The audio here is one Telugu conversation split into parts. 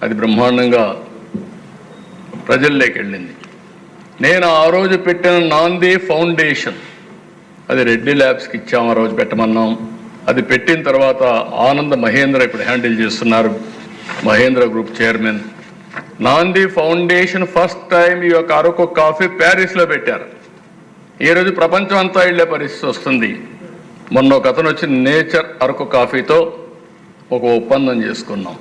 అది బ్రహ్మాండంగా ప్రజల్లోకి వెళ్ళింది. నేను ఆ రోజు పెట్టిన నాంది ఫౌండేషన్ అది రెడ్డి ల్యాబ్స్కి ఇచ్చాము, ఆ రోజు పెట్టమన్నాం. అది పెట్టిన తర్వాత ఆనంద్ మహేంద్ర ఇప్పుడు హ్యాండిల్ చేస్తున్నారు, మహేంద్ర గ్రూప్ చైర్మన్. నాంది ఫౌండేషన్ ఫస్ట్ టైం ఈ యొక్క అరకు కాఫీ ప్యారిస్లో పెట్టారు. ఈరోజు ప్రపంచం అంతా వెళ్ళే పరిస్థితి వస్తుంది. మొన్న ఒక అతను వచ్చి నేచర్ అరకు కాఫీతో ఒక ఒప్పందం చేసుకున్నాం.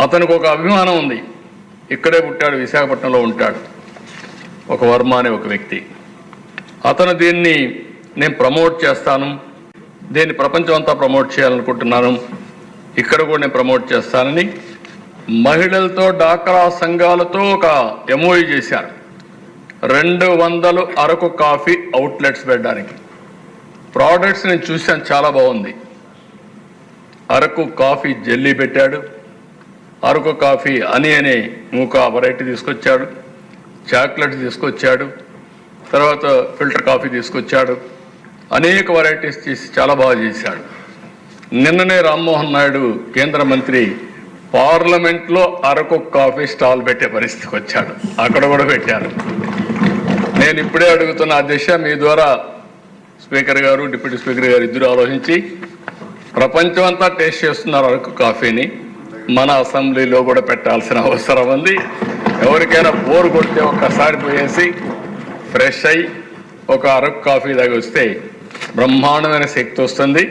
అతనికి ఒక అభిమానం ఉంది, ఇక్కడే పుట్టాడు, విశాఖపట్నంలో ఉంటాడు, ఒక వర్మ అనే ఒక వ్యక్తి. అతను దీన్ని నేను ప్రమోట్ చేస్తాను, దీన్ని ప్రపంచం అంతా ప్రమోట్ చేయాలనుకుంటున్నాను, ఇక్కడ కూడా నేను ప్రమోట్ చేస్తానని మహిళలతో డాక్రా సంఘాలతో ఒక ఎంఓయూ చేశారు. 200 అరకు కాఫీ అవుట్లెట్స్ పెట్టడానికి. ప్రోడక్ట్స్ నేను చూశాను, చాలా బాగుంది. అరకు కాఫీ జెల్లీ పెట్టాడు, అరకు కాఫీ అనే ఇంకొక వెరైటీ తీసుకొచ్చాడు, చాక్లెట్స్ తీసుకొచ్చాడు, తర్వాత ఫిల్టర్ కాఫీ తీసుకొచ్చాడు, అనేక వెరైటీస్ తీసి చాలా బాగా చేశాడు. నిన్ననే రామ్మోహన్ నాయుడు కేంద్ర మంత్రి పార్లమెంట్లో అరకు కాఫీ స్టాల్ పెట్టే పరిస్థితికి వచ్చాడు, అక్కడ కూడా పెట్టారు. నేను ఇప్పుడే అడుగుతున్న అధ్యక్ష, మీ ద్వారా స్పీకర్ గారు డిప్యూటీ స్పీకర్ గారు ఇద్దరు ఆలోచించి ప్రపంచం అంతా టేస్ట్ చేస్తున్నారు అరకు కాఫీని, మన అసెంబ్లీలో కూడా పెట్టాల్సిన అవసరం ఉంది. ఎవరికైనా బోర్ కొడితే ఒక్కసారి పోయేసి ఫ్రెష్ అయ్యి ఒక అరకు కాఫీ దాకా వస్తే బ్రహ్మాండమైన శక్తి వస్తుంది.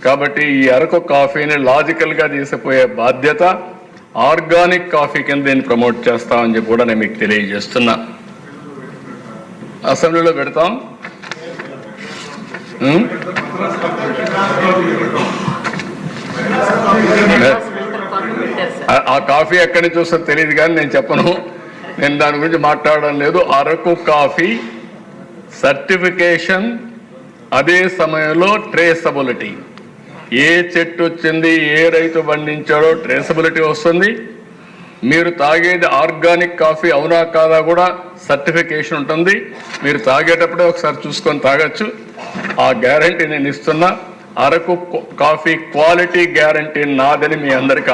కాబట్టి ఈ అరకు కాఫీని లాజికల్గా తీసుకుపోయే బాధ్యత, ఆర్గానిక్ కాఫీ కింద దీన్ని ప్రమోట్ చేస్తామని చెప్పి కూడా నేను మీకు తెలియజేస్తున్నా. అసెంబ్లీలో పెడతాం. ఆ కాఫీ ఎక్కడి నుంచి వస్తుందో తెలియదు కానీ నేను చెప్పను, నేను దాని గురించి మాట్లాడడం లేదు. అరకు కాఫీ సర్టిఫికేషన్, అదే సమయంలో ట్రేసబిలిటీ, ఏ చెట్టు వచ్చింది, ఏ రైతు పండించాడో ట్రేసబిలిటీ వస్తుంది. మీరు తాగేది ఆర్గానిక్ కాఫీ అవునా కాదా కూడా సర్టిఫికేషన్ ఉంటుంది. మీరు తాగేటప్పుడే ఒకసారి చూసుకొని తాగొచ్చు. ఆ గ్యారంటీ నేను ఇస్తున్నా. అరకు కాఫీ క్వాలిటీ గ్యారంటీ నాదని మీ అందరికీ